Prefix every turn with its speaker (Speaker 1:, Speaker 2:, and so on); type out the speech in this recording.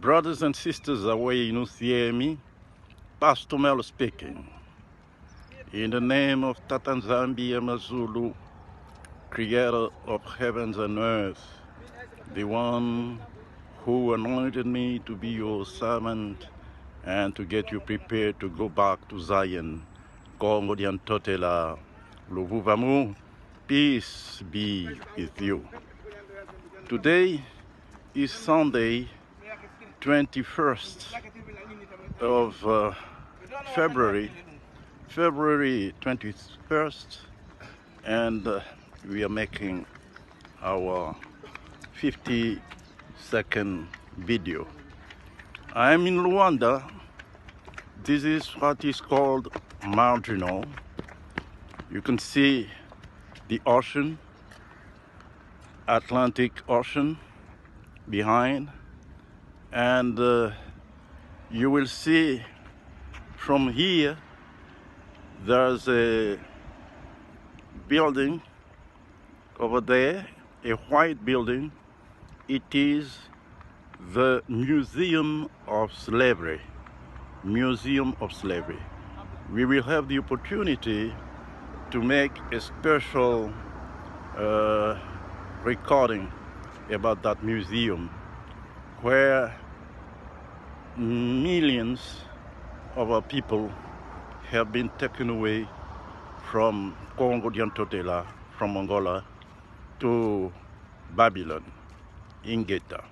Speaker 1: Brothers and sisters away in Usiemi, Pastor Mel speaking. In the name of Tatanzambi Amazulu, creator of heavens and earth, the one who anointed me to be your servant and to get you prepared to go back to Zion, Kongo Diantotela, Luvuvamu, peace be with you. Today is Sunday, 21st of February 21st, and we are making our 50-second video. I'm in Luanda. This is what is called marginal. You can see the ocean, Atlantic Ocean behind, and you will see from here there's a building over there, a white building. It is the Museum of Slavery. Museum of Slavery. We will have the opportunity to make a special recording about that museum, where millions of our people have been taken away from Congo Diantotela, from Angola, to Babylon, Ingeta.